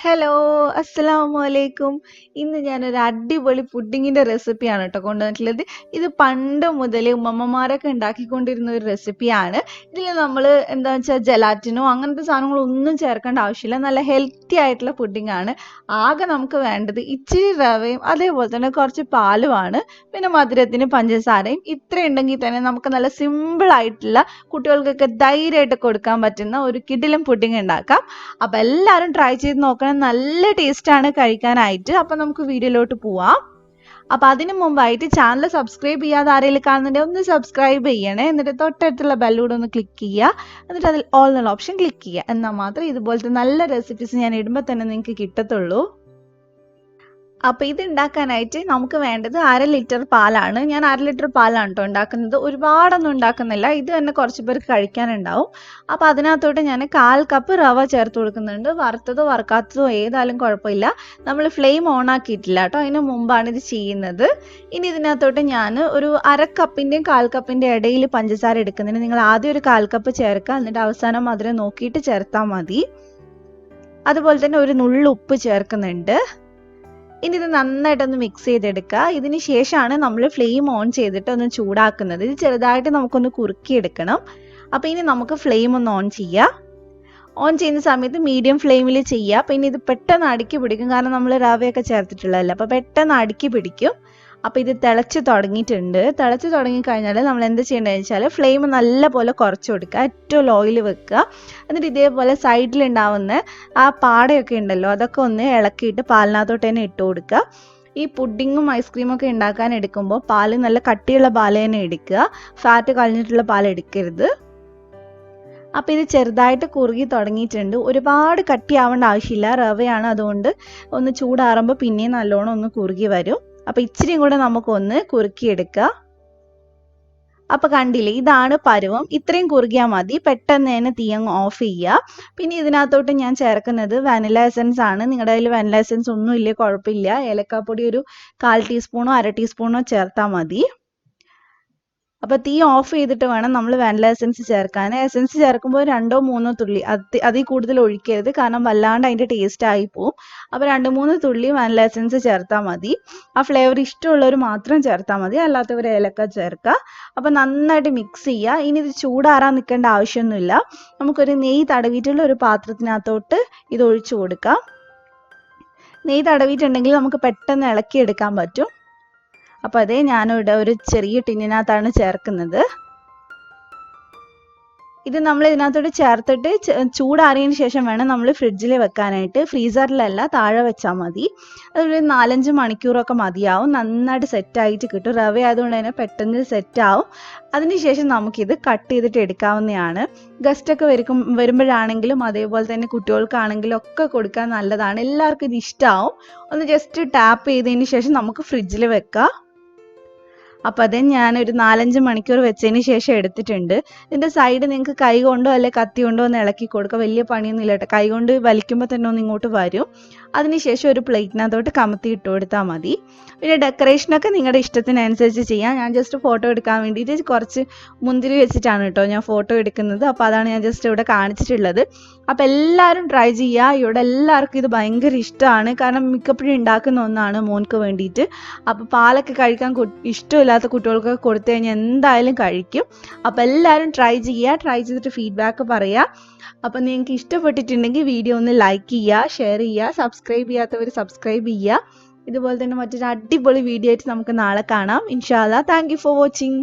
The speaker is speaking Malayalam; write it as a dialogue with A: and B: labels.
A: ഹലോ, അസ്സലാമു അലൈക്കും. ഇന്ന് ഞാനൊരു അടിപൊളി പുഡിങ്ങിന്റെ റെസിപ്പിയാണ് കേട്ടോ കൊണ്ടുവന്നിട്ടുള്ളത്. ഇത് പണ്ട് മുതലേ ഉമ്മമ്മമാരൊക്കെ ഉണ്ടാക്കിക്കൊണ്ടിരുന്ന ഒരു റെസിപ്പിയാണ്. ഇതിൽ നമ്മൾ എന്താ വെച്ചാൽ ജലാറ്റിനോ അങ്ങനത്തെ സാധനങ്ങളൊന്നും ചേർക്കേണ്ട ആവശ്യമില്ല. നല്ല ഹെൽത്തി ആയിട്ടുള്ള പുഡിംഗ് ആണ്. ആകെ നമുക്ക് വേണ്ടത് ഇച്ചിരി റവയും അതേപോലെ തന്നെ കുറച്ച് പാലുമാണ്. പിന്നെ മധുരത്തിന് പഞ്ചസാരയും. ഇത്രയും ഉണ്ടെങ്കിൽ തന്നെ നമുക്ക് നല്ല സിമ്പിൾ ആയിട്ടുള്ള കുട്ടികൾക്കൊക്കെ ധൈര്യമായിട്ട് കൊടുക്കാൻ പറ്റുന്ന ഒരു കിടിലൻ പുഡിംഗ് ഉണ്ടാക്കാം. അപ്പൊ എല്ലാവരും ട്രൈ ചെയ്ത് നോക്കണം. നല്ല ടേസ്റ്റ് ആണ് കഴിക്കാനായിട്ട്. അപ്പൊ നമുക്ക് വീഡിയോയിലോട്ട് പോവാം. അപ്പൊ അതിനു മുമ്പായിട്ട് ചാനൽ സബ്സ്ക്രൈബ് ചെയ്യാതെ ആരെങ്കിലും കാണുന്നുണ്ടെങ്കിൽ ഒന്ന് സബ്സ്ക്രൈബ് ചെയ്യണേ. എന്നിട്ട് തൊട്ടടുത്തുള്ള ബെല്ലൂടെ ഒന്ന് ക്ലിക്ക് ചെയ്യുക. എന്നിട്ട് അതിൽ ഓൾ എന്നുള്ള ഓപ്ഷൻ ക്ലിക്ക് ചെയ്യുക. എന്നാൽ മാത്രമേ ഇതുപോലത്തെ നല്ല റെസിപ്പീസ് ഞാൻ ഇടുമ്പോൾ തന്നെ നിങ്ങൾക്ക് കിട്ടത്തുള്ളൂ. അപ്പോൾ ഇത് ഉണ്ടാക്കാനായിട്ട് നമുക്ക് വേണ്ടത് 1/2 ലിറ്റർ പാലാണ്. ഞാൻ 1/2 ലിറ്റർ പാലാണ് കേട്ടോ ഉണ്ടാക്കുന്നത്. ഒരുപാടൊന്നും ഉണ്ടാക്കുന്നില്ല. ഇത് തന്നെ കുറച്ച് പേർക്ക് കഴിക്കാനുണ്ടാവും. അപ്പോൾ അതിനകത്തോട്ട് ഞാൻ 1/4 കപ്പ് റവ ചേർത്ത് കൊടുക്കുന്നുണ്ട്. വറുത്തതോ വറുക്കാത്തതോ ഏതായാലും കുഴപ്പമില്ല. നമ്മൾ ഫ്ലെയിം ഓൺ ആക്കിയിട്ടില്ല കേട്ടോ. അതിന് മുമ്പാണ് ഇത് ചെയ്യുന്നത്. ഇനി ഇതിനകത്തോട്ട് ഞാൻ ഒരു 1/2 കപ്പിൻ്റെയും 1/4 കപ്പിൻ്റെ ഇടയിൽ പഞ്ചസാര എടുക്കുന്നുണ്ട്. നിങ്ങൾ ആദ്യം ഒരു 1/4 കപ്പ് ചേർക്കുക. എന്നിട്ട് അവസാനം മധുരം നോക്കിയിട്ട് ചേർത്താൽ മതി. അതുപോലെ തന്നെ ഒരു നുള്ളു ഉപ്പ് ചേർക്കുന്നുണ്ട്. ഇനി ഇത് നന്നായിട്ടൊന്ന് മിക്സ് ചെയ്തെടുക്കുക. ഇതിന് ശേഷമാണ് നമ്മൾ ഫ്ലെയിം ഓൺ ചെയ്തിട്ട് ഒന്ന് ചൂടാക്കുന്നത്. ഇത് ചെറുതായിട്ട് നമുക്കൊന്ന് കുറുക്കിയെടുക്കണം. അപ്പോൾ ഇനി നമുക്ക് ഫ്ലെയിം ഒന്ന് ഓൺ ചെയ്യാം. ഓൺ ചെയ്യുന്ന സമയത്ത് മീഡിയം ഫ്ലെയിമിൽ ചെയ്യുക. പിന്നെ ഇത് പെട്ടെന്ന് അടുക്കി പിടിക്കും, കാരണം നമ്മൾ റവയൊക്കെ ചേർത്തിട്ടുള്ളതല്ല. അപ്പോൾ പെട്ടെന്ന് അടുക്കി പിടിക്കും. അപ്പോൾ ഇത് തിളച്ച് തുടങ്ങിയിട്ടുണ്ട്. തിളച്ച് തുടങ്ങിക്കഴിഞ്ഞാൽ നമ്മൾ എന്ത് ചെയ്യേണ്ടതെന്ന് വെച്ചാൽ ഫ്ലെയിം നല്ല പോലെ കുറച്ച് കൊടുക്കുക. ഏറ്റവും ലോയിൽ വെക്കുക. എന്നിട്ട് ഇതേപോലെ സൈഡിലുണ്ടാവുന്ന ആ പാടയൊക്കെ ഉണ്ടല്ലോ, അതൊക്കെ ഒന്ന് ഇളക്കിയിട്ട് പാലിനകത്തോട്ട് തന്നെ ഇട്ട് കൊടുക്കുക. ഈ പുഡിങ്ങും ഐസ്ക്രീമും ഒക്കെ ഉണ്ടാക്കാൻ എടുക്കുമ്പോൾ പാല് നല്ല കട്ടിയുള്ള പാല് തന്നെ എടുക്കുക. ഫാറ്റ് കളഞ്ഞിട്ടുള്ള പാൽ എടുക്കരുത്. അപ്പോൾ ഇത് ചെറുതായിട്ട് കുറുകി തുടങ്ങിയിട്ടുണ്ട്. ഒരുപാട് കട്ടിയാവേണ്ട ആവശ്യമില്ല, റവയാണ്. അതുകൊണ്ട് ഒന്ന് ചൂടാറുമ്പോൾ പിന്നെയും നല്ലോണം ഒന്ന് കുറുകി വരും. അപ്പോൾ ഇച്ചിരിയും കൂടെ നമുക്കൊന്ന് കുറുക്കിയെടുക്കുക. അപ്പോൾ കണ്ടില്ലേ, ഇതാണ് പരുവം. ഇത്രയും കുറുകിയാൽ മതി. പെട്ടെന്ന് തന്നെ തീ അങ്ങ് ഓഫ് ചെയ്യുക. പിന്നെ ഇതിനകത്തോട്ട് ഞാൻ ചേർക്കുന്നത് വാനില എസൻസ് ആണ്. നിങ്ങളുടെ കയ്യിൽ വാനില എസൻസ് ഒന്നും ഇല്ലേ കുഴപ്പമില്ല. ഏലക്കാപ്പൊടി ഒരു 1/4 ടീസ്പൂണോ 1/2 ടീസ്പൂണോ ചേർത്താൽ മതി. അപ്പോൾ തീ ഓഫ് ചെയ്തിട്ട് വേണം നമ്മൾ വാനില എസൻസ് ചേർക്കാൻ. എസൻസ് ചേർക്കുമ്പോൾ 2-3 തുള്ളി, അതിൽ കൂടുതൽ ഒഴിക്കരുത്, കാരണം വല്ലാണ്ട് അതിൻ്റെ ടേസ്റ്റ് ആയി പോവും. അപ്പോൾ 2-3 തുള്ളി വാനില എസൻസ് ചേർത്താൽ മതി. ആ ഫ്ലേവർ ഇഷ്ടമുള്ളവർ മാത്രം ചേർത്താൽ മതി, അല്ലാത്തവർ ഏലക്ക ചേർക്കുക. അപ്പോൾ നന്നായിട്ട് മിക്സ് ചെയ്യുക. ഇനി ഇത് ചൂടാറാൻ നിൽക്കേണ്ട ആവശ്യമൊന്നുമില്ല. നമുക്കൊരു നെയ്യ് തടവിയിട്ടുള്ള ഒരു പാത്രത്തിനകത്തോട്ട് ഇത് ഒഴിച്ചു കൊടുക്കാം. നെയ്യ് തടവിയിട്ടുണ്ടെങ്കിൽ നമുക്ക് പെട്ടെന്ന് ഇളക്കിയെടുക്കാൻ പറ്റും. അപ്പോൾ അതേ ഞാനിവിടെ ഒരു ചെറിയ ടിന്നിനകത്താണ് ചേർക്കുന്നത്. ഇത് നമ്മൾ ഇതിനകത്തോട്ട് ചേർത്തിട്ട് ചൂടാറിയതിന് ശേഷം വേണം നമ്മൾ ഫ്രിഡ്ജിൽ വെക്കാനായിട്ട്. ഫ്രീസറിലല്ല, താഴെ വെച്ചാൽ മതി. അതൊരു 4-5 മണിക്കൂറൊക്കെ മതിയാവും. നന്നായിട്ട് സെറ്റായിട്ട് കിട്ടും. റവ ആയതുകൊണ്ട് തന്നെ പെട്ടെന്ന് സെറ്റാവും. അതിനുശേഷം നമുക്കിത് കട്ട് ചെയ്തിട്ട് എടുക്കാവുന്നതാണ്. ഗസ്റ്റൊക്കെ വരുമ്പോഴാണെങ്കിലും അതേപോലെ തന്നെ കുട്ടികൾക്കാണെങ്കിലും ഒക്കെ കൊടുക്കാൻ നല്ലതാണ്. എല്ലാവർക്കും ഇത് ഇഷ്ടമാവും. ഒന്ന് ജസ്റ്റ് ടാപ്പ് ചെയ്തതിന് ശേഷം നമുക്ക് ഫ്രിഡ്ജിൽ വെക്കാം. അപ്പോൾ അത് ഞാനൊരു 4-5 മണിക്കൂർ വെച്ചതിന് ശേഷം എടുത്തിട്ടുണ്ട്. ഇതിൻ്റെ സൈഡ് നിങ്ങൾക്ക് കൈ കൊണ്ടോ അല്ലെങ്കിൽ കത്തി കൊണ്ടോ ഒന്ന് ഇളക്കി കൊടുക്കുക. വലിയ പണിയൊന്നും ഇല്ല കേട്ടോ. കൈ കൊണ്ട് വലിക്കുമ്പോൾ തന്നെ ഒന്ന് ഇങ്ങോട്ട് വരും. അതിനുശേഷം ഒരു പ്ലേറ്റിനകത്തോട്ട് കമത്തി ഇട്ട് കൊടുത്താൽ മതി. പിന്നെ ഡെക്കറേഷനൊക്കെ നിങ്ങളുടെ ഇഷ്ടത്തിനനുസരിച്ച് ചെയ്യാം. ഞാൻ ജസ്റ്റ് ഫോട്ടോ എടുക്കാൻ വേണ്ടിയിട്ട് കുറച്ച് മുന്തിരി വെച്ചിട്ടാണ് കേട്ടോ ഞാൻ ഫോട്ടോ എടുക്കുന്നത്. അപ്പോൾ അതാണ് ഞാൻ ജസ്റ്റ് ഇവിടെ കാണിച്ചിട്ടുള്ളത്. അപ്പോൾ എല്ലാവരും ട്രൈ ചെയ്യുക. ഇവിടെ എല്ലാവർക്കും ഇത് ഭയങ്കര ഇഷ്ടമാണ്, കാരണം മിക്കപ്പോഴും ഉണ്ടാക്കുന്ന ഒന്നാണ് മോൻക്ക് വേണ്ടിയിട്ട്. അപ്പോൾ പാലൊക്കെ കഴിക്കാൻ ഇഷ്ടമില്ലാത്ത കുട്ടികൾക്കൊക്കെ കൊടുത്തു കഴിഞ്ഞാൽ എന്തായാലും കഴിക്കും. അപ്പോൾ എല്ലാവരും ട്രൈ ചെയ്യുക. ട്രൈ ചെയ്തിട്ട് ഫീഡ്ബാക്ക് പറയുക. അപ്പോൾ നിങ്ങൾക്ക് ഇഷ്ടപ്പെട്ടിട്ടുണ്ടെങ്കിൽ വീഡിയോ ഒന്ന് ലൈക്ക് ചെയ്യുക, ഷെയർ ചെയ്യുക. സബ്സ്ക്രൈബ് ചെയ്യാത്തവർ സബ്സ്ക്രൈബ് ചെയ്യുക. ഇതുപോലെ തന്നെ മറ്റൊരു അടിപൊളി വീഡിയോ ആയിട്ട് നമുക്ക് നാളെ കാണാം ഇൻഷാ അല്ലാ. Thank you for watching.